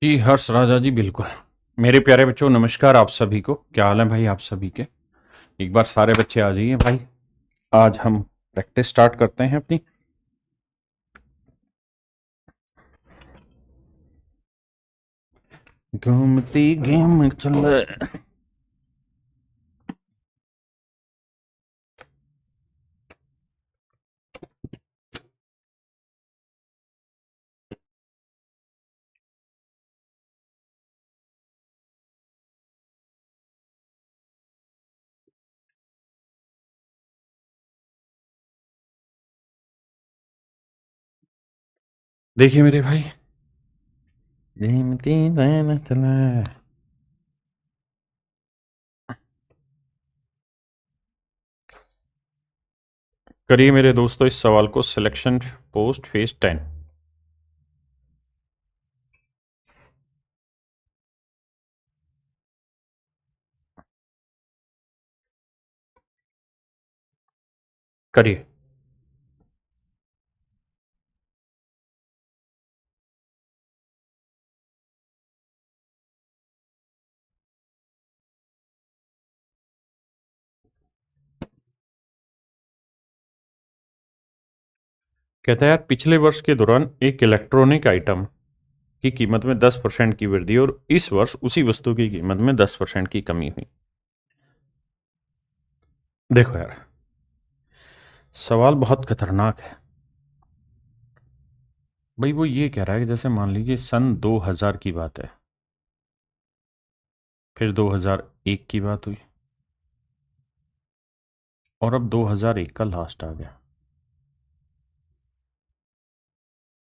जी, हर्ष राजा जी, बिल्कुल। मेरे प्यारे बच्चों, नमस्कार आप सभी को। क्या हाल है भाई आप सभी के? एक बार सारे बच्चे आ जाइए भाई। आज हम प्रैक्टिस स्टार्ट करते हैं अपनी। घूमती गेम चले। देखिए मेरे भाई, घूमती गेम चले। करिए मेरे दोस्तों इस सवाल को। Selection post phase 10। करिए। कहता है यार, पिछले वर्ष के दौरान एक इलेक्ट्रॉनिक आइटम की कीमत में 10% की वृद्धि और इस वर्ष उसी वस्तु की कीमत में 10% की कमी हुई। देखो यार, सवाल बहुत खतरनाक है भाई। वो ये कह रहा है कि जैसे मान लीजिए सन 2000 की बात है, फिर 2001 की बात हुई और अब 2001 का लास्ट आ गया।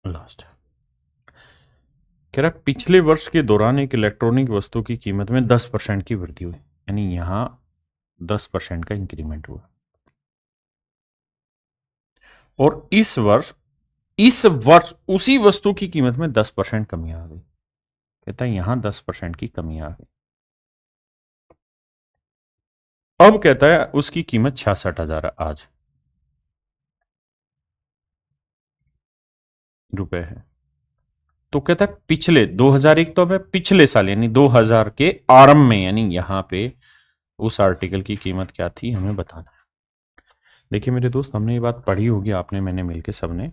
लास्ट कह रहा है पिछले वर्ष के दौरान एक इलेक्ट्रॉनिक वस्तु की कीमत में 10% की वृद्धि हुई, यानी यहां 10% का इंक्रीमेंट हुआ। और इस वर्ष उसी वस्तु की कीमत में 10% कमी आ गई। कहता है यहां 10% की कमी आ गई। अब कहता है उसकी कीमत 66,000 आज रुपए है। तो कहता है पिछले 2001 तो अब पिछले साल यानी 2000 के आरंभ में, यानी यहां पे उस आर्टिकल की कीमत क्या थी हमें बताना है। देखिए मेरे दोस्त, हमने ये बात पढ़ी होगी आपने मैंने मिलके सबने,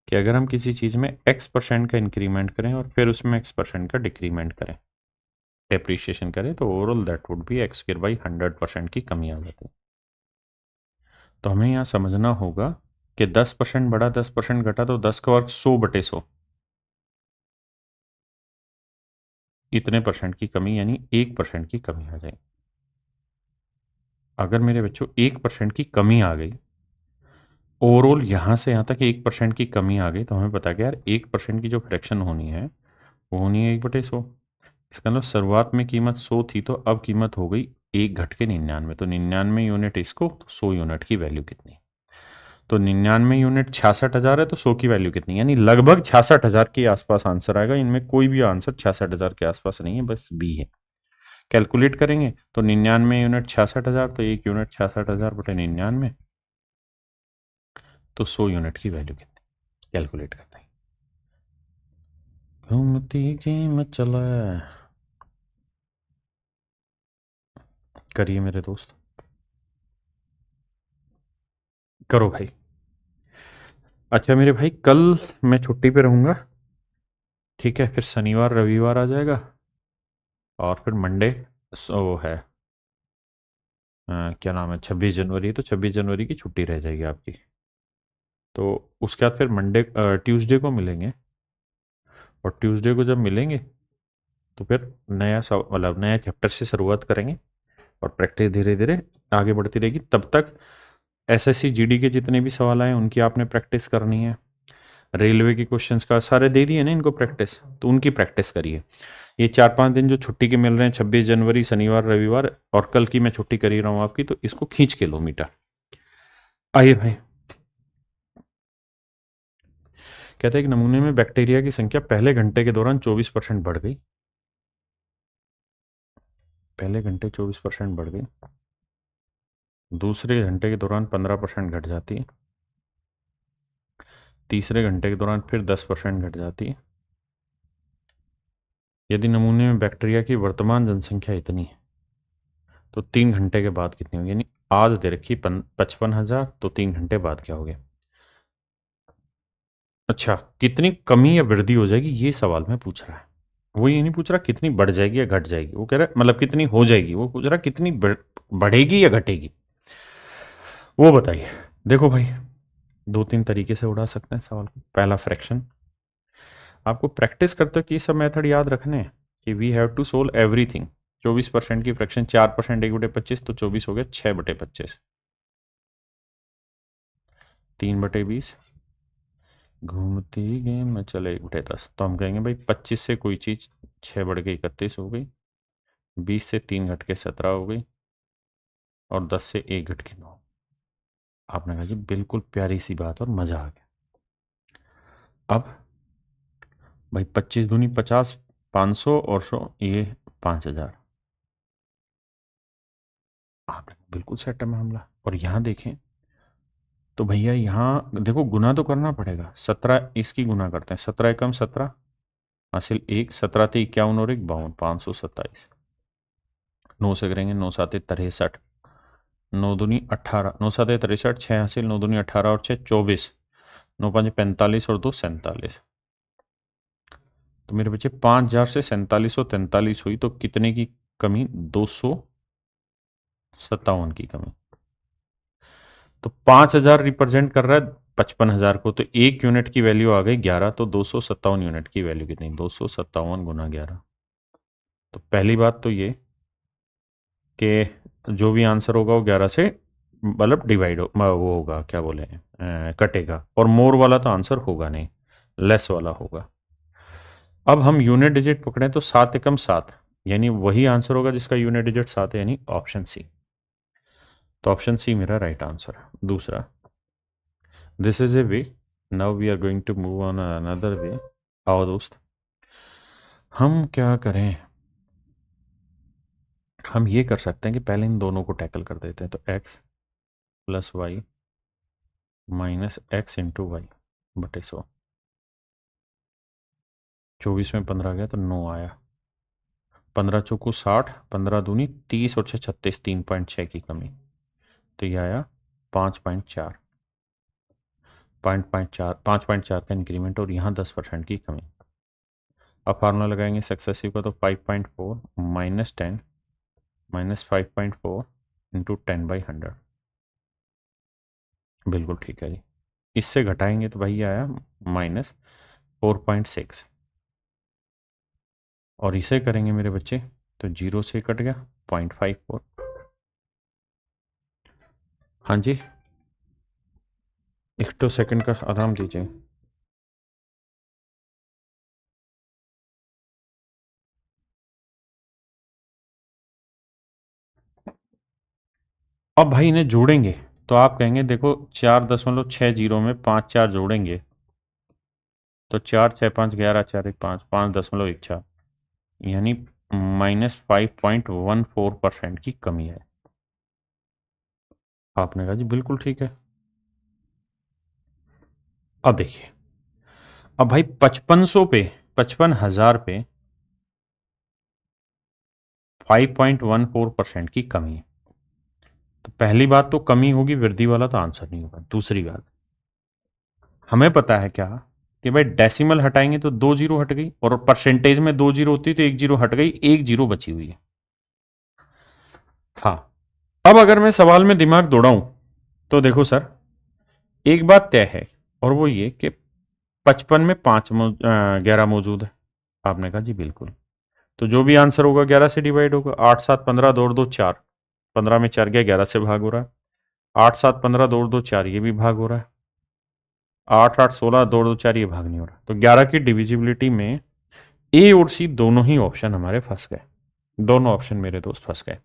कि अगर हम किसी चीज में x% का इंक्रीमेंट करें और फिर उसमें x% का डिक्रीमेंट करें, डेप्रिशिएशन करें, तो overall that would be x square by 100% की कमी आ जाती है। तो हमें यहाँ समझना होगा कि 10% बढ़ा 10% घटा तो 10 का वर्ग 100/100, इतने परसेंट की कमी यानी 1% की कमी आ जाएगी। अगर मेरे बच्चों 1% की कमी आ गई, ओवरऑल यहां से यहां तक 1% की कमी आ गई, तो हमें पता कि यार 1% की जो फ्रैक्शन होनी है वो होनी है 1/100। इसका मतलब शुरुआत में कीमत 100 थी तो अब कीमत हो गई 1 घट के 99। तो 99 यूनिट इसको, तो 100 यूनिट की वैल्यू कितनी? तो 99 यूनिट 66,000 है, तो 100 की वैल्यू कितनी? यानी लगभग 66,000 के आसपास आंसर आएगा। इनमें कोई भी आंसर 66,000 के आसपास नहीं है, बस बी है। कैलकुलेट करेंगे तो 99 यूनिट 66,000, तो 1 यूनिट 66,000/99, तो 100 यूनिट की वैल्यू कितनी? कैलकुलेट करते हैं। घूमती गेम चला। करिए मेरे दोस्त, करो भाई। अच्छा मेरे भाई, कल मैं छुट्टी पे रहूंगा, ठीक है? फिर शनिवार रविवार आ जाएगा और फिर मंडे वो है क्या नाम है, 26 जनवरी। तो 26 जनवरी की छुट्टी रह जाएगी आपकी। तो उसके बाद फिर मंडे ट्यूसडे को मिलेंगे। और ट्यूसडे को जब मिलेंगे तो फिर मतलब नया चैप्टर से शुरुआत करेंगे और प्रैक्टिस धीरे धीरे आगे बढ़ती रहेगी। तब तक एसएससी जीडी के जितने भी सवाल आए उनकी आपने प्रैक्टिस करनी है। रेलवे के क्वेश्चंस का सारे दे दिए ना इनको प्रैक्टिस, तो उनकी प्रैक्टिस करिए। ये 4-5 दिन जो छुट्टी के मिल रहे हैं, 26 जनवरी शनिवार रविवार, और कल की मैं छुट्टी कर ही रहा हूँ आपकी, तो इसको खींच के लो मीटर। आइए भाई। कहते हैं कि नमूने में बैक्टीरिया की संख्या पहले घंटे के दौरान 24% बढ़ गई। पहले घंटे 24% बढ़ गई, दूसरे घंटे के दौरान 15% घट जाती है, तीसरे घंटे के दौरान फिर 10% घट जाती है, यदि नमूने में बैक्टीरिया की वर्तमान जनसंख्या इतनी है तो 3 घंटे के बाद कितनी होगी, यानी आज दे रखी 55,000, तो 3 घंटे बाद क्या हो गया। अच्छा, कितनी कमी या वृद्धि हो जाएगी ये सवाल में पूछ रहा है। वो ये नहीं पूछ रहा कितनी बढ़ जाएगी या घट जाएगी, वो कह रहा है मतलब कितनी हो जाएगी, वो पूछ रहा कितनी बढ़ेगी या घटेगी, वो बताइए। देखो भाई, दो तीन तरीके से उड़ा सकते हैं सवाल को। पहला, फ्रैक्शन। आपको प्रैक्टिस करते वक्त ये सब मेथड याद रखने हैं कि we have to solve everything. 24% की फ्रैक्शन 4%, 1/25, तो 24 हो गया 6/25, 3/20, घूमती गेम में चले 1/10। तो हम कहेंगे भाई 25 से कोई चीज़ 6 बढ़ के 31 हो गई, 20 से 3 घट के 17 हो गई, और 10 से 1 घट के 9। आपने कहा जी बिल्कुल प्यारी सी बात और मज़ा आ गया। अब भाई 25 दूनी 50, 500 और 100, ये 5,000। आपने बिल्कुल सेट है मामला। और यहाँ देखें तो भैया यहाँ देखो गुना तो करना पड़ेगा। 17 इसकी गुना करते हैं, 17 एकम 17 हासिल 1, 17 थे 51 और 1 52, 527। 9 से करेंगे, 9 साते 63, 9 दूनी 18, 9 साते 63, 6 हासिल, 9 दूनी 18 और 6 24, 9 5 45 और 2 47। तो मेरे बच्चे 5,000 से 4743 हुई, तो कितने की कमी, 257 की कमी। तो 5,000 रिप्रेजेंट कर रहा है 55,000 को, तो एक यूनिट की वैल्यू आ गई 11, तो 257 यूनिट की वैल्यू कितनी, 257 गुना 11। तो पहली बात तो ये कि जो भी आंसर होगा वो 11 से मतलब डिवाइड हो, वो होगा क्या बोले कटेगा, और मोर वाला तो आंसर होगा नहीं, लेस वाला होगा। अब हम यूनिट डिजिट पकड़ें तो 7 एकम 7, यानी वही आंसर होगा जिसका यूनिट डिजिट 7 है, यानी ऑप्शन सी। तो ऑप्शन सी मेरा राइट आंसर है। दूसरा, this is a way, now we are going to move on another way. आओ दोस्त, हम क्या करें, हम ये कर सकते हैं कि पहले इन दोनों को टैकल कर देते हैं। तो x plus y minus x into y बटे 100। 24 में 15 गया तो 9 आया, 15 चौको 60, 15 दूनी 30 और 6 36, 3.6 की कमी। तो ये आया 5.4, 5.4 का इंक्रीमेंट, और यहाँ 10% की कमी। अब फार्मूला लगाएंगे सक्सेसिव का, तो 5.4 माइनस 10 माइनस 5.4 इंटू 10/100। बिल्कुल ठीक है जी। इससे घटाएंगे तो भाई आया -4.6, और इसे करेंगे मेरे बच्चे तो 0 से कट गया 0.54। हाँ जी, एक तो सेकंड का आराम दीजिए। अब भाई इन्हें जोड़ेंगे तो आप कहेंगे देखो 4.60 में 5 4 जोड़ेंगे तो 4 6 5 11 4 1 5, 5.14, यानी -5.14% की कमी है। आपने कहा जी बिल्कुल ठीक है। अब देखिए, अब भाई 5500 पे 55,000 पे 5.14% की कमी है। तो पहली बात तो कमी होगी, वृद्धि वाला तो आंसर नहीं होगा। दूसरी बात, हमें पता है क्या कि भाई डेसिमल हटाएंगे तो 2 जीरो हट गई, और परसेंटेज में 2 जीरो होती तो 1 जीरो हट गई, 1 जीरो बची हुई है। हाँ, अब अगर मैं सवाल में दिमाग दौड़ाऊं तो देखो सर, एक बात तय है, और वो ये कि 55 में 11 मौजूद है। आपने कहा जी बिल्कुल, तो जो भी आंसर होगा 11 से डिवाइड होगा। 8 7 15 दौड़ दो 4, 15 में 4 गया, 11 से भाग हो रहा है। 8 7 15 दौड़ दो 4, ये भी भाग हो रहा है। 8 8 16 दौड़ दो 4, ये भाग नहीं हो रहा। तो 11 की डिविजिबिलिटी में ए और सी दोनों ही ऑप्शन हमारे फंस गए। दोनों ऑप्शन मेरे दोस्त फंस गए।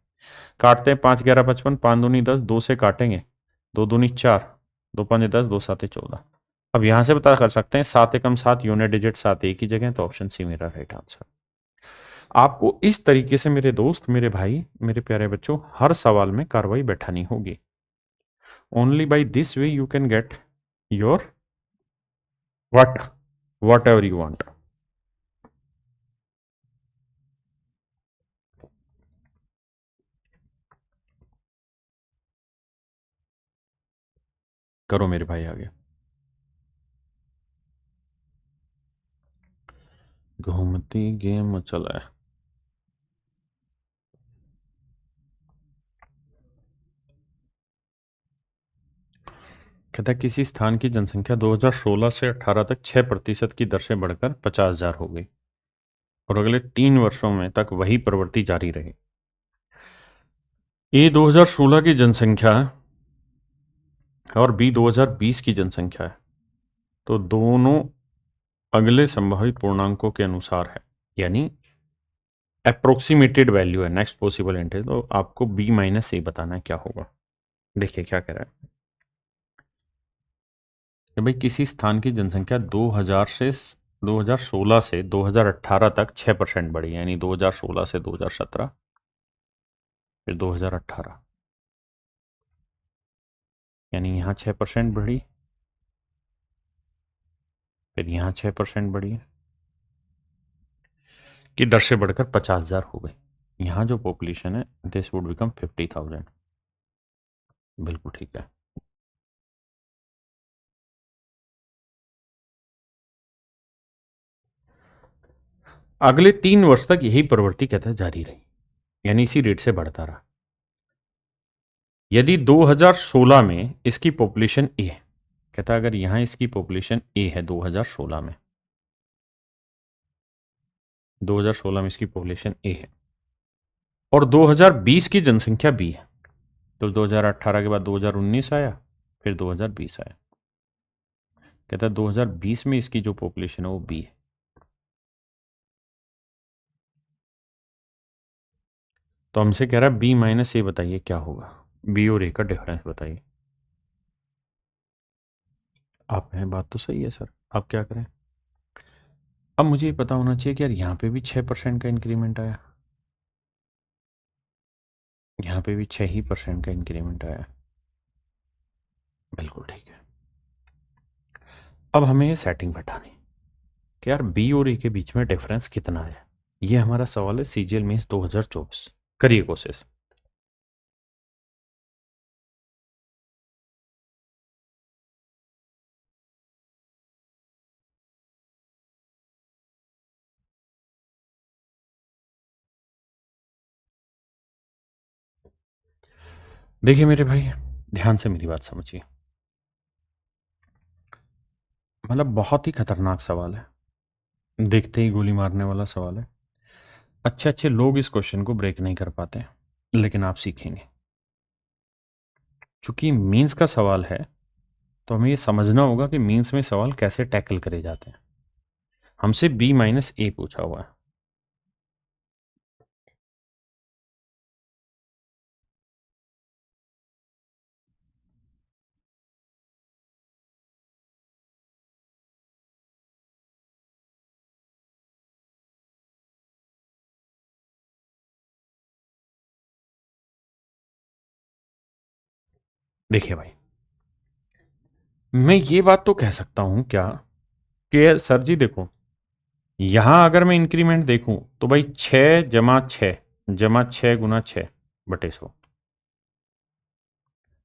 काटते हैं, 5 11 55, 5 दूनी 10, 2 से काटेंगे, 2 दूनी 4, 2 5 10, 2 7 14। अब यहां से पता कर सकते हैं 7 एकम 7 यूनिट डिजिट 7 एक ही जगह, तो ऑप्शन सी मेरा राइट आंसर। आपको इस तरीके से मेरे दोस्त, मेरे भाई, मेरे प्यारे बच्चों, हर सवाल में कार्रवाई बैठानी होगी। Only by this way you can get your what ever you want. करो मेरे भाई आगे। घूमती गेम चला है। कहता है किसी स्थान की जनसंख्या 2016 से 18 तक 6% की दर से बढ़कर 50,000 हो गई और अगले 3 वर्षों में तक वही प्रवृत्ति जारी रही। ए 2016 की जनसंख्या है और बी 2020 की जनसंख्या है, तो दोनों अगले संभावित पूर्णांकों के अनुसार है, यानी अप्रोक्सीमेटेड वैल्यू है, नेक्स्ट पॉसिबल एंड है। तो आपको बी माइनस ए बताना है क्या होगा। देखिए क्या कह रहा है कि भाई किसी स्थान की जनसंख्या 2016 से 2018 तक 6% बढ़ी, यानी 2016 से 2017 फिर 2018, यानी यहाँ 6% बढ़ी, फिर यहाँ 6% बढ़ी है, की दर से बढ़कर 50,000 हो गई। यहाँ जो पॉपुलेशन है दिस वुड बिकम 50,000। बिल्कुल ठीक है। अगले 3 वर्ष तक यही प्रवृत्ति कहता है जारी रही, यानी इसी रेट से बढ़ता रहा। यदि 2016 में इसकी पॉपुलेशन ए है, कहता है अगर यहां इसकी पॉपुलेशन ए है 2016 में, 2016 में इसकी पॉपुलेशन ए है और 2020 की जनसंख्या बी है, तो 2018 के बाद 2019 आया, फिर 2020 आया। कहता है 2020 में इसकी जो पॉपुलेशन है वो बी है। तो हमसे कह रहा है बी माइनस ए बताइए क्या होगा, बी और ए का डिफरेंस बताइए। आप हैं, बात तो सही है सर, आप क्या करें। अब मुझे ये पता होना चाहिए कि यार यहाँ पे भी 6% का इंक्रीमेंट आया, यहाँ पे भी 6% का इंक्रीमेंट आया। बिल्कुल ठीक है। अब हमें ये सेटिंग बैठानी कि यार बी और ए के बीच में डिफरेंस कितना है। ये हमारा सवाल है सीजीएल मेंस 2024। करिए कोशिश। देखिए मेरे भाई, ध्यान से मेरी बात समझिए, मतलब बहुत ही खतरनाक सवाल है, देखते ही गोली मारने वाला सवाल है। अच्छे अच्छे लोग इस क्वेश्चन को ब्रेक नहीं कर पाते, लेकिन आप सीखेंगे। चूंकि मीन्स का सवाल है तो हमें ये समझना होगा कि मीन्स में सवाल कैसे टैकल करे जाते हैं। हमसे बी माइनस ए पूछा हुआ है। देखिए भाई, मैं ये बात तो कह सकता हूं क्या कि सर जी देखो, यहां अगर मैं इंक्रीमेंट देखूं तो भाई 6 × 6 = 6 × 6 / 100,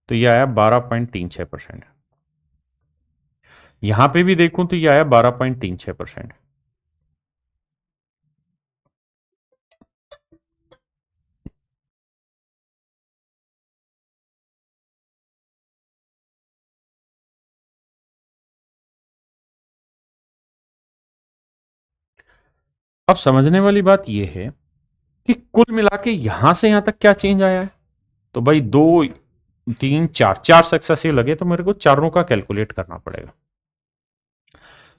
तो ये आया 12.36%। यहां पे भी देखूं तो ये आया 12.36%। अब समझने वाली बात यह है कि कुल मिला के यहां से यहां तक क्या चेंज आया है। तो भाई 2 3 4 सक्सेसिव लगे, तो मेरे को चारों का कैलकुलेट करना पड़ेगा।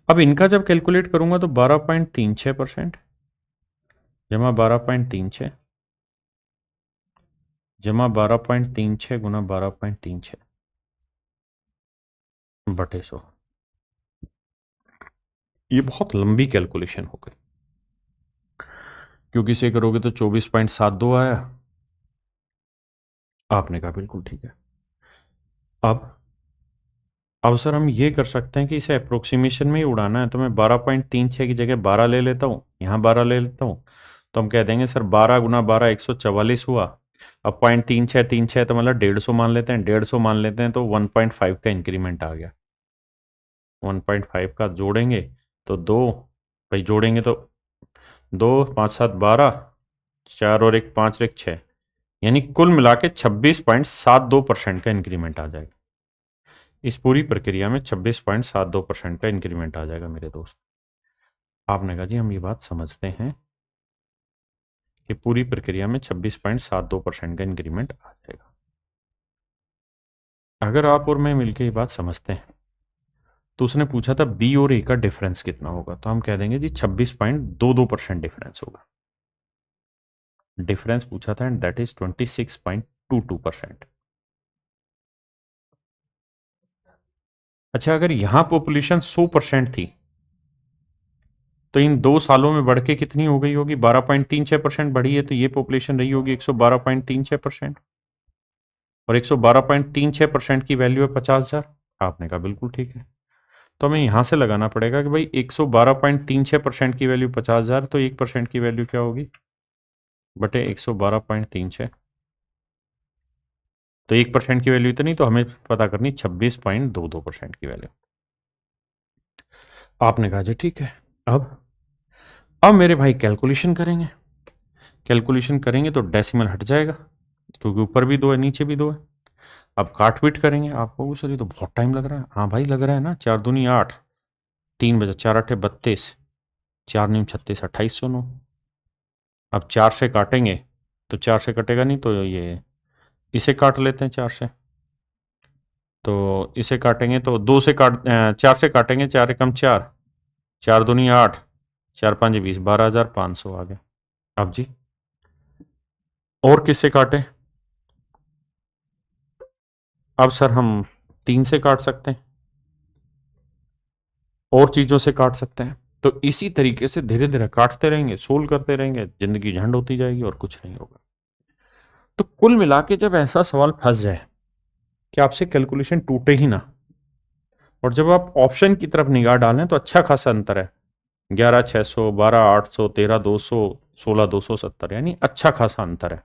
अब इनका जब कैलकुलेट करूंगा तो 12.36% जमा 12.36 जमा 12.36 × 12.36 / 100। ये बहुत लंबी कैलकुलेशन हो गई, क्योंकि इसे करोगे तो 24.72 आया। आपने कहा बिल्कुल ठीक है। अब सर हम ये कर सकते हैं कि इसे अप्रोक्सीमेशन में ही उड़ाना है, तो मैं 12.36 की जगह 12 ले लेता हूँ, यहाँ 12 ले लेता हूँ, तो हम कह देंगे सर 12 × 12 144 हुआ, अब 0.3636 तो मतलब 150 मान लेते हैं, 150 मान लेते हैं तो 1.5 का इंक्रीमेंट आ गया। 1.5 का जोड़ेंगे तो 2, भाई जोड़ेंगे तो 2 5 7 12, 4 और 1 5 और 1 6, यानी कुल मिला के 26.72% का इंक्रीमेंट आ जाएगा। इस पूरी प्रक्रिया में 26.72% का इंक्रीमेंट आ जाएगा मेरे दोस्त। आपने कहा जी हम ये बात समझते हैं कि पूरी प्रक्रिया में 26.72% का इंक्रीमेंट आ जाएगा। अगर आप और मैं मिलकर ये बात समझते हैं तो उसने पूछा था बी और ए का डिफरेंस कितना होगा, तो हम कह देंगे जी 26.22% डिफरेंस होगा। डिफरेंस पूछा था एंड दैट इज 26.22%। अच्छा, अगर यहां पॉपुलेशन 100% थी तो इन 2 सालों में बढ़ के कितनी हो गई होगी? 12.36% बढ़ी है, तो ये पॉपुलेशन रही होगी 112.36%, और 112.36% की वैल्यू है 50,000। आपने कहा बिल्कुल ठीक है। तो हमें यहां से लगाना पड़ेगा कि भाई 112.36% की वैल्यू 50,000, तो 1% की वैल्यू क्या होगी बटे 112.36, तो 1% की वैल्यू इतनी, तो हमें पता करनी 26.22% की वैल्यू। आपने कहा जी ठीक है। अब मेरे भाई कैलकुलेशन करेंगे। कैलकुलेशन करेंगे तो डेसिमल हट जाएगा क्योंकि ऊपर भी 2 है नीचे भी 2 है। अब काट पीट करेंगे। आपको सर ये तो बहुत टाइम लग रहा है। हाँ भाई लग रहा है ना, 4 दूनी 8, 3 बजे 4 8 32, 4 9 36, 2809। अब 4 से काटेंगे तो 4 से कटेगा नहीं, तो ये इसे काट लेते हैं 4 से। तो इसे काटेंगे तो 2 से 4 से काटेंगे, 4 एकम 4, 4 दूनी 8, 4 5 20, 12,500 आ गए। अब जी और किससे काटें? अब सर हम 3 से काट सकते हैं, और चीजों से काट सकते हैं। तो इसी तरीके से धीरे धीरे काटते रहेंगे, सोल्व करते रहेंगे, जिंदगी झंड होती जाएगी और कुछ नहीं होगा। तो कुल मिला के जब ऐसा सवाल फंस जाए कि आपसे कैलकुलेशन टूटे ही ना, और जब आप ऑप्शन की तरफ निगाह डालें तो अच्छा खासा अंतर है, 11,600, 12,800, 13,200, 16,270, यानी अच्छा खासा अंतर है।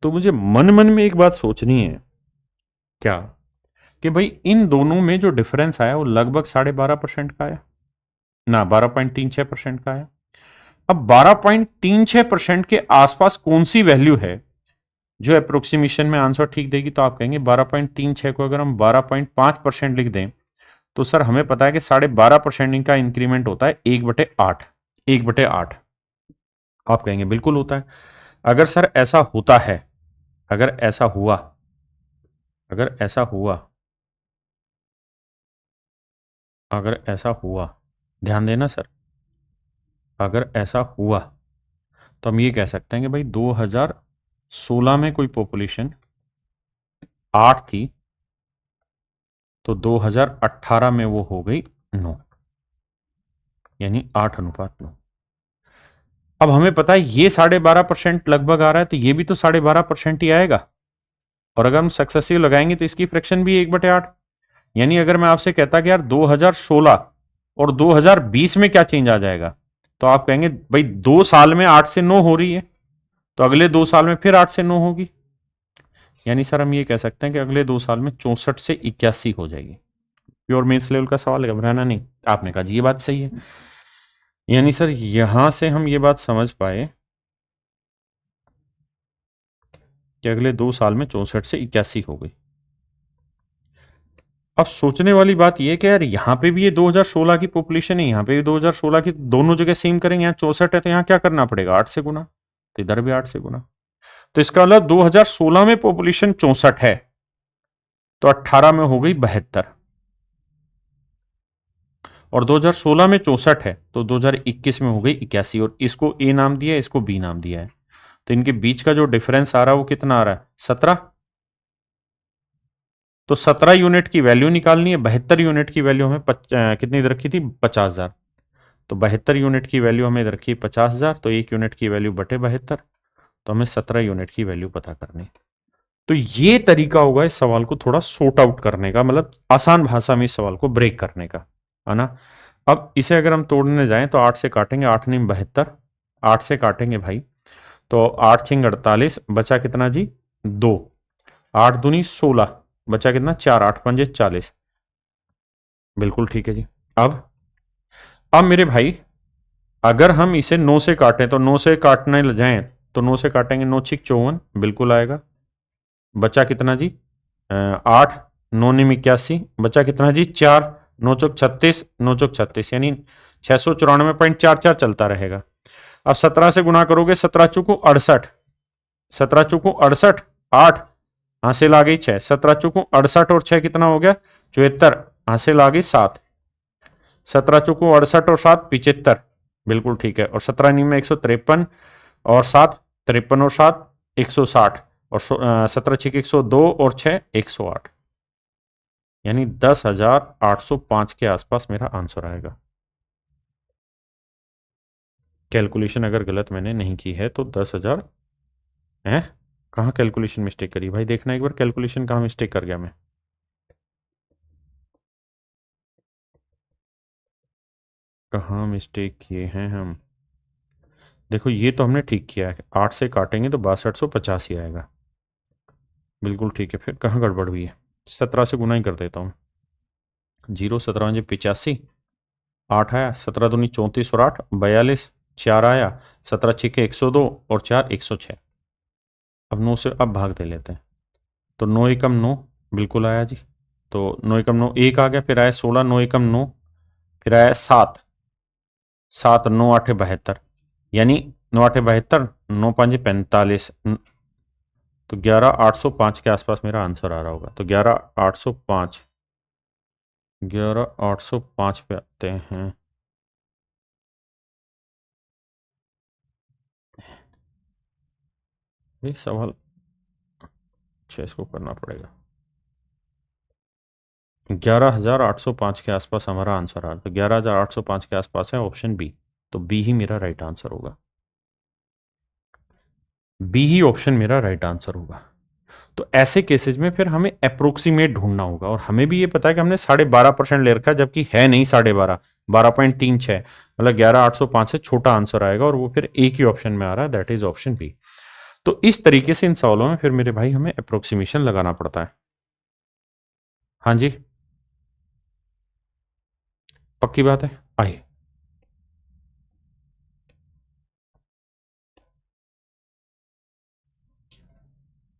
तो मुझे मन मन में एक बात सोचनी है, क्या कि भाई इन दोनों में जो डिफरेंस आया वो लगभग 12.5% का आया ना, 12.36% का आया। अब 12.36% के आसपास कौन सी वैल्यू है जो अप्रोक्सीमेशन में आंसर ठीक देगी? तो आप कहेंगे 12.36 को अगर हम 12.5% लिख दें तो सर हमें पता है कि 12.5% का इंक्रीमेंट होता है 1/8, 1/8। आप कहेंगे बिल्कुल होता है। अगर सर ऐसा होता है, अगर ऐसा हुआ, अगर ऐसा हुआ, अगर ऐसा हुआ, ध्यान देना सर, अगर ऐसा हुआ तो हम ये कह सकते हैं कि भाई 2016 में कोई पॉपुलेशन 8 थी तो 2018 में वो हो गई 9, यानी 8:9। अब हमें पता है ये 12.5% लगभग आ रहा है, तो ये भी तो 12.5% ही आएगा, और अगर हम सक्सेसिव लगाएंगे तो इसकी फ्रैक्शन भी 1/8। यानी अगर मैं आपसे कहता कि यार 2016 और 2020 में क्या चेंज आ जाएगा, तो आप कहेंगे भाई 2 साल में 8 से 9 हो रही है, तो अगले 2 साल में फिर 8 से 9 होगी। यानी सर हम ये कह सकते हैं कि अगले 2 साल में 64 से 81 हो जाएगी। प्योर मेंस लेवल का सवाल है, घबराना नहीं। आपने कहा जी ये बात सही है। यानी सर यहां से हम ये बात समझ पाए कि अगले 2 साल में 64 से 81 हो गई। अब सोचने वाली बात यह कि यार यहां पे भी ये 2016 की पॉपुलेशन है, यहां पे भी 2016 की, दोनों जगह सेम करेंगे। यहाँ 64 है तो यहाँ क्या करना पड़ेगा? 8 से गुना, तो इधर भी 8 से गुना। तो इसका मतलब 2016 में पॉपुलेशन 64 है तो 18 में हो गई 72, और 2016 में 64 है तो 2021 में हो गई 81, और इसको ए नाम दिया है, इसको बी नाम दिया है। तो इनके बीच का जो डिफरेंस आ रहा है वो कितना आ रहा है? 17। तो 17 यूनिट की वैल्यू निकालनी है। 72 यूनिट की वैल्यू हमें कितनी रखी थी? 50,000। तो 72 यूनिट की वैल्यू हमें रखी 50,000, तो 1 यूनिट की वैल्यू बटे 72, तो हमें 17 यूनिट की वैल्यू पता करनी। तो ये तरीका होगा इस सवाल को थोड़ा सॉर्ट आउट करने का, मतलब आसान भाषा में इस सवाल को ब्रेक करने का, है ना। अब इसे अगर हम तोड़ने जाएं तो 8 से काटेंगे, 8 नहीं 72, 8 से काटेंगे भाई तो 8 छिंग 48, बचा कितना जी 2, 8 दूनी 16, बचा कितना 4, 8 पंजे 40। बिल्कुल ठीक है जी। अब मेरे भाई अगर हम इसे 9 से काटें तो 9 से काटने लग जाएं तो 9 से काटेंगे, 9 छिक 54, बिल्कुल आएगा। बचा कितना जी 8, 9 निम 81, बचा कितना जी 4, 9 चौक 36, 9 चौक 36 यानी 694.44 चलता रहेगा। अब 17 से गुना करोगे, 17 चौको 68, 17 चौको 68, 8 हासिल आ गई 6, 17 चौको 68 और 6 कितना हो गया 74, हासिल आ गई 7, 17 चौको 68 और 7 75, बिल्कुल ठीक है। और 17 नीम में 153 और 7 53 और 7 160 और 17 छिक 102 और 6 108, यानी 10,805 के आसपास मेरा आंसर आएगा। कैलकुलेशन अगर गलत मैंने नहीं की है तो 10,000 है। कहाँ कैलकुलेशन मिस्टेक करी भाई, देखना एक बार कैलकुलेशन कहाँ मिस्टेक कर गया मैं। कहाँ मिस्टेक किए हैं हम, देखो ये तो हमने ठीक किया है, 8 से काटेंगे तो 6250 ही आएगा। बिल्कुल ठीक है, फिर कहाँ गड़बड़ हुई है, 17 से गुना ही कर देता हूँ। 0 17 मुझे 85, 8 आया, 17 दूनी 34 और 8 42, 4 आया, 17 छिके 102 और 4 106। अब 9 से अब भाग दे लेते हैं, तो 9 एकम 9, बिल्कुल आया जी। तो 9 एकम 9 1 आ गया, फिर आया 16, 9 एकम 9, फिर आया 7, 7 9 8 72, यानी 9 8 72, 9 5 45, तो 11,805 के आसपास मेरा आंसर आ रहा होगा। तो 11,805, 11,805 पे आते हैं। ये सवाल अच्छा इसको करना पड़ेगा। 11,805 के आसपास हमारा आंसर आ रहा है, तो 11,805 के आसपास है ऑप्शन बी, तो बी ही मेरा राइट आंसर होगा। बी ही ऑप्शन मेरा राइट आंसर होगा। तो ऐसे केसेज में फिर हमें अप्रोक्सीमेट ढूंढना होगा, और हमें भी ये पता है कि हमने 12.5% ले रखा है, जबकि है नहीं 12.5, 12.36, मतलब 11,805 से छोटा आंसर आएगा, और वो फिर एक ही ऑप्शन में आ रहा है, दैट इज ऑप्शन बी। तो इस तरीके से इन सवालों में फिर मेरे भाई हमें अप्रोक्सीमेशन लगाना पड़ता है। हाँ जी, पक्की बात है, आइए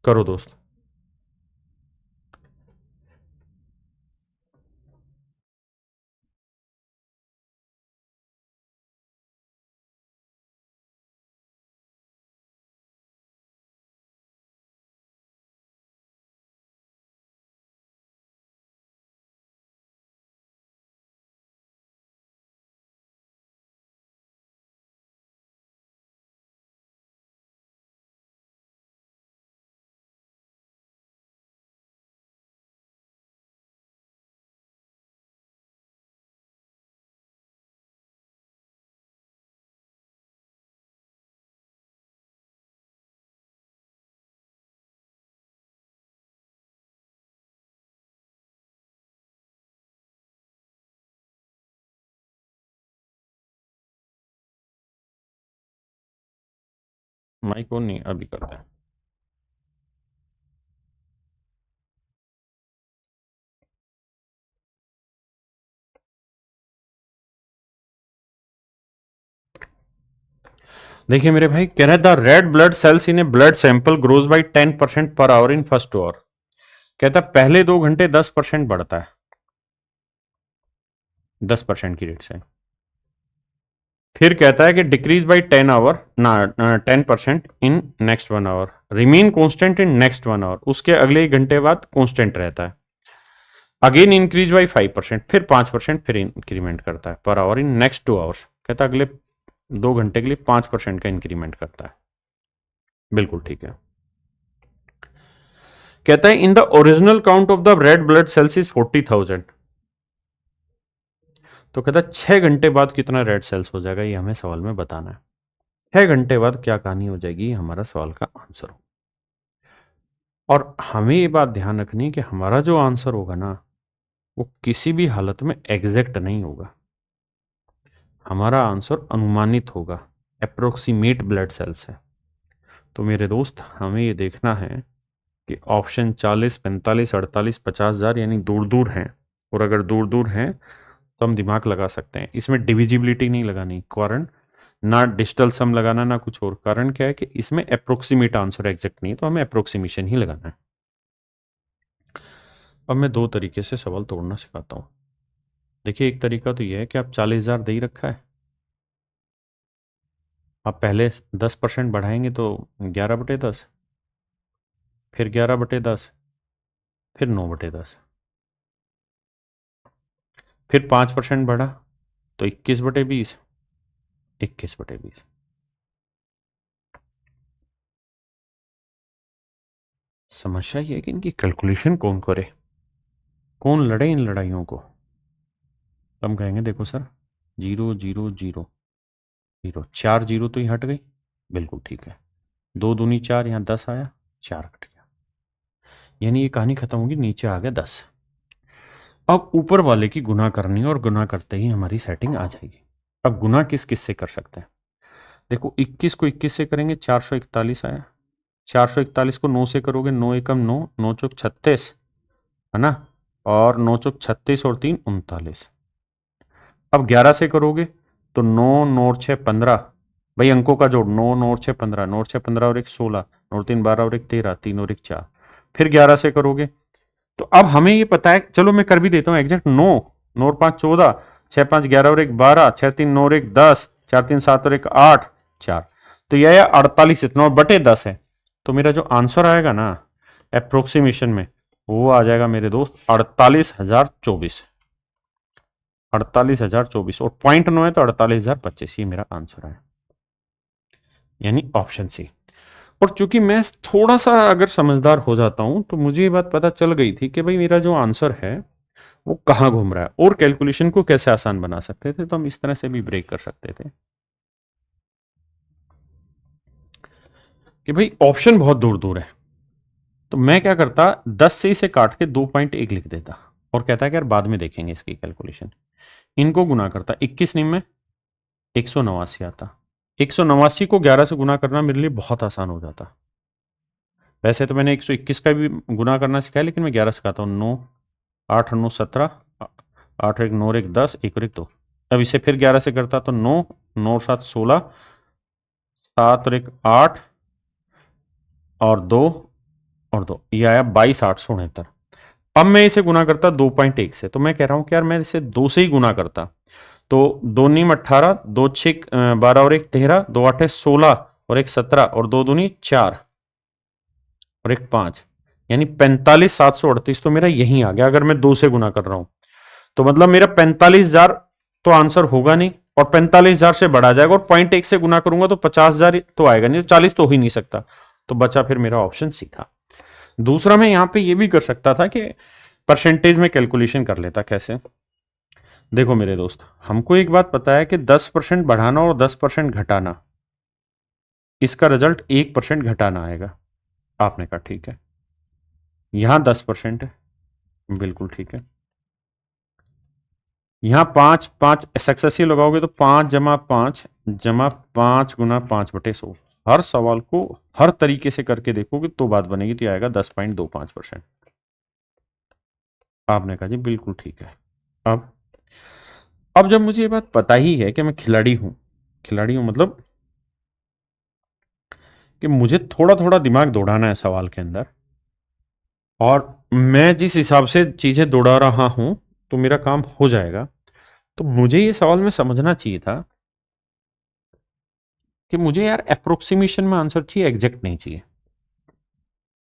करो दोस्त। माइक ऑन नहीं, अभी करते हैं। देखिए मेरे भाई, कह रहा है the red blood cells in A blood sample grows by 10% per hour in first hour. कहता है पहले 2 घंटे 10% बढ़ता है, 10% की रेट से। फिर कहता है कि डिक्रीज बाई 10 आवर ना 10% in next 1 hour, remain constant in next 1 hour, उसके अगले 1 घंटे बाद कॉन्स्टेंट रहता है, अगेन इंक्रीज बाई 5%, फिर 5% फिर इंक्रीमेंट करता है per hour in next 2 hours. कहता है अगले 2 घंटे के लिए 5% का इंक्रीमेंट करता है। बिल्कुल ठीक है। कहता है in the original count of the red blood cells is 40,000। तो कहता है 6 घंटे बाद कितना रेड सेल्स हो जाएगा, ये हमें सवाल में बताना है। 6 घंटे बाद क्या कहानी हो जाएगी, हमारा सवाल का आंसर हो। और हमें ये बात ध्यान रखनी है कि हमारा जो आंसर होगा ना, वो किसी भी हालत में एग्जैक्ट नहीं होगा। हमारा आंसर अनुमानित होगा, अप्रोक्सीमेट ब्लड सेल्स है। तो मेरे दोस्त हमें ये देखना है कि ऑप्शन 40, 45, 48, 50,000 यानी दूर दूर हैं, और अगर दूर दूर हैं तो हम दिमाग लगा सकते हैं। इसमें डिविजिबिलिटी नहीं लगानी, कारण ना डिजिटल सम लगाना ना कुछ और। कारण क्या है कि इसमें अप्रोक्सीमेट आंसर एग्जैक्ट नहीं है, तो हमें अप्रोक्सीमेशन ही लगाना है। अब मैं दो तरीके से सवाल तोड़ना सिखाता हूँ। देखिए, एक तरीका तो यह है कि आप 40,000 दे ही रखा है, आप पहले 10% बढ़ाएंगे तो 11/10, फिर 11/10, फिर 9/10, फिर 5% बढ़ा तो 21/20, 21/20। समस्या ये है कि इनकी कैलकुलेशन कौन करे, कौन लड़े इन लड़ाइयों को। हम कहेंगे देखो सर, 0 0 0 0, 4 0 तो ही हट गई, बिल्कुल ठीक है। 2 दूनी 4, यहाँ 10 आया, 4 कट गया, यानी ये कहानी खत्म होगी, नीचे आ गया 10। अब ऊपर वाले की गुना करनी है और गुना करते ही हमारी सेटिंग आ जाएगी। अब गुना किस किस से कर सकते हैं, देखो 21 को 21 से करेंगे 441 आया, 441 को 9 से करोगे, 9 एकम 9, 9 चौक 36 है ना, और 9 चौक 36 और 3 39। अब 11 से करोगे तो 9 9 और 6 15, भाई अंकों का जोड़, 9 9 और 6 15, 9 और 6 15 और 1 16, 9 और 3 12 और 1 13, 3 और 1 4। फिर 11 से करोगे तो अब हमें ये पता है, चलो मैं कर भी देता हूँ एग्जैक्ट, 9 9 और 5 14, 6 5 11 और 1 12, 6 3 9 और 1 10, 4 3 7 और 1 8 4, तो यह 48 इतना और बटे 10 है। तो मेरा जो आंसर आएगा ना अप्रोक्सीमेशन में, वो आ जाएगा मेरे दोस्त 48,024, 48,024, और 0.9 है तो 48,025, ये मेरा आंसर है, यानी ऑप्शन सी। और चूंकि मैं थोड़ा सा अगर समझदार हो जाता हूं तो मुझे ये बात पता चल गई थी कि भाई मेरा जो आंसर है वो कहां घूम रहा है और कैलकुलेशन को कैसे आसान बना सकते थे, तो हम इस तरह से भी ब्रेक कर सकते थे कि भाई ऑप्शन बहुत दूर दूर है। तो मैं क्या करता, 10 से इसे काट के 2.1 लिख देता और कहता कि यार बाद में देखेंगे इसकी कैलकुलेशन। इनको गुना करता, 21 निम में 189 आता, 189 को 11 से गुना करना मेरे लिए बहुत आसान हो जाता। वैसे तो मैंने 121 का भी गुना करना सिखाया, लेकिन मैं 11 सिखाता हूँ। 9 8 9 17, 8 1 9 1 10, 1 और 1 2। अब इसे फिर 11 से करता तो 9 9 7 16, 7 और 1 8 और 2 और 2, ये आया 22 869। अब मैं इसे गुना करता 2.1 से, तो मैं कह रहा हूं कि यार मैं इसे 2 से ही गुना करता, तो 2 नीम 18, 2 6 12 और 1 13, 2 8 16 और 1 17 और 2 दूनी 4 और 1 5, यानी 45,738 तो मेरा यही आ गया। अगर मैं 2 से गुना कर रहा हूं तो मतलब मेरा 45,000 तो आंसर होगा नहीं, और 45,000 से बढ़ा जाएगा, और 0.1 से गुना करूंगा तो 50,000 तो आएगा नहीं, तो 40 तो हो ही नहीं सकता। तो बचा फिर मेरा ऑप्शन सी था। दूसरा मैं यहां पे ये भी कर सकता था कि परसेंटेज में कैलकुलेशन कर लेता। कैसे, देखो मेरे दोस्त, हमको एक बात पता है कि 10% बढ़ाना और 10% घटाना, इसका रिजल्ट 1% घटाना आएगा। आपने कहा ठीक है, यहां 10% है, बिल्कुल ठीक है। यहां 5 5 सक्सेसिव लगाओगे तो 5 जमा 5 जमा 5 गुना 5/100। हर सवाल को हर तरीके से करके देखोगे तो बात बनेगी, तो आएगा 10.25%। आपने कहा जी बिल्कुल ठीक है। अब जब मुझे ये बात पता ही है कि मैं खिलाड़ी हूं मतलब कि मुझे थोड़ा थोड़ा दिमाग दौड़ाना है सवाल के अंदर, और मैं जिस हिसाब से चीजें दौड़ा रहा हूं तो मेरा काम हो जाएगा, तो मुझे ये सवाल में समझना चाहिए था कि मुझे यार अप्रोक्सीमेशन में आंसर चाहिए, एग्जैक्ट नहीं चाहिए।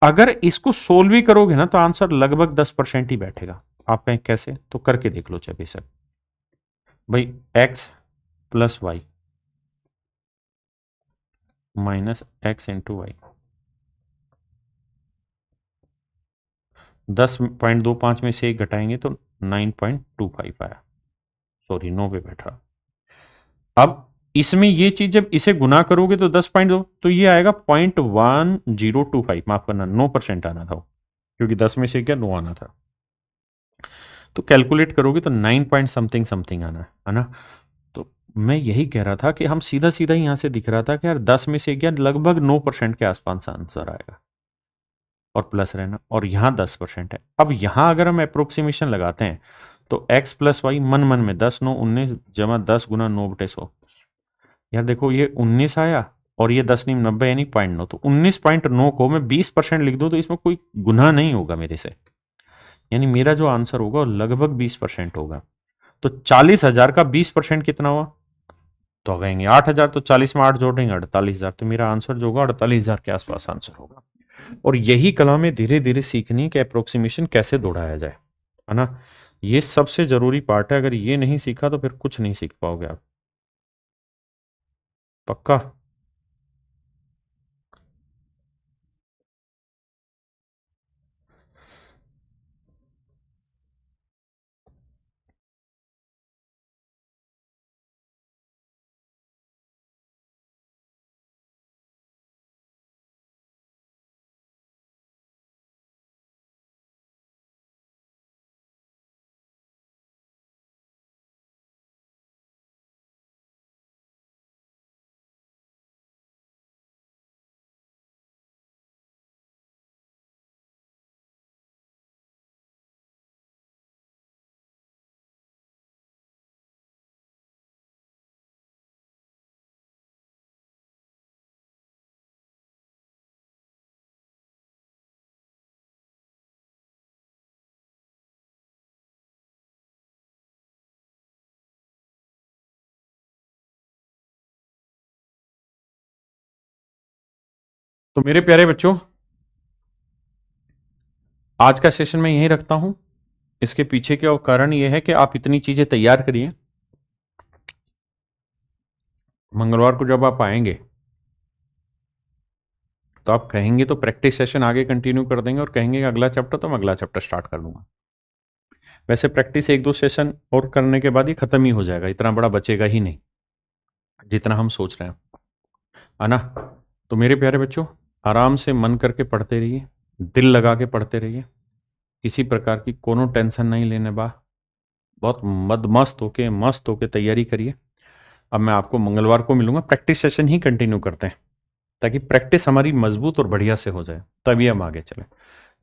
अगर इसको सोल्व भी करोगे ना तो आंसर लगभग 10% ही बैठेगा। आप कहें कैसे, तो करके देख लो। चाहे सर भाई x plus y minus x into y, 10.25 में से एक घटाएंगे तो 9.25 आया, सॉरी 9 पे बैठ रहा। अब इसमें ये चीज जब इसे गुना करोगे तो 10.2, तो ये आएगा 0.1025, माफ करना 9% आना था, क्योंकि 10 में से क्या 9 आना था। तो कैलकुलेट करोगे तो 9 पॉइंट समथिंग समथिंग आना है ना। तो मैं यही कह रहा था कि हम सीधा सीधा यहां से दिख रहा था कि यार 10 में से क्या लगभग 9% के आसपास आंसर आएगा और प्लस रहना, और यहाँ 10% है। अब यहाँ अगर हम अप्रोक्सीमेशन लगाते हैं तो x प्लस वाई मन मन में 10 9 19 जमा 10 गुना 9/100। यार देखो ये 19 आया और ये 10 नहीं 90 यानी 0.9, तो 19.9 को मैं 20% लिख दूं तो इसमें कोई गुनाह नहीं होगा मेरे से, यानी मेरा जो आंसर होगा वो लगभग 20% होगा। तो 40,000 का 20% कितना हुआ, तो कहेंगे 8,000, तो 40 में 8 जोड़ेंगे 48,000, तो मेरा आंसर जो होगा 48,000 के आसपास आंसर होगा। और यही कला में धीरे धीरे सीखनी कि अप्रोक्सीमेशन कैसे दौड़ाया जाए, है ना। ये सबसे जरूरी पार्ट है, अगर ये नहीं सीखा तो फिर कुछ नहीं सीख पाओगे आप। पक्का। तो मेरे प्यारे बच्चों, आज का सेशन मैं यहीं रखता हूं। इसके पीछे का कारण यह है कि आप इतनी चीजें तैयार करिए, मंगलवार को जब आप आएंगे तो आप कहेंगे तो प्रैक्टिस सेशन आगे कंटिन्यू कर देंगे, और कहेंगे अगला चैप्टर तो मैं अगला चैप्टर स्टार्ट कर दूंगा। वैसे प्रैक्टिस 1-2 सेशन और करने के बाद ही खत्म ही हो जाएगा, इतना बड़ा बचेगा ही नहीं जितना हम सोच रहे हैं, है ना। तो मेरे प्यारे बच्चों, आराम से मन करके पढ़ते रहिए, दिल लगा के पढ़ते रहिए, किसी प्रकार की कोनो टेंशन नहीं लेने बा, बहुत मदमस्त होके मस्त होके तैयारी करिए। अब मैं आपको मंगलवार को मिलूंगा, प्रैक्टिस सेशन ही कंटिन्यू करते हैं ताकि प्रैक्टिस हमारी मजबूत और बढ़िया से हो जाए, तभी हम आगे चले।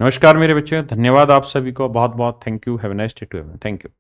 नमस्कार मेरे बच्चे, धन्यवाद आप सभी को, बहुत बहुत thank you. Have a nice day to everyone. Thank you.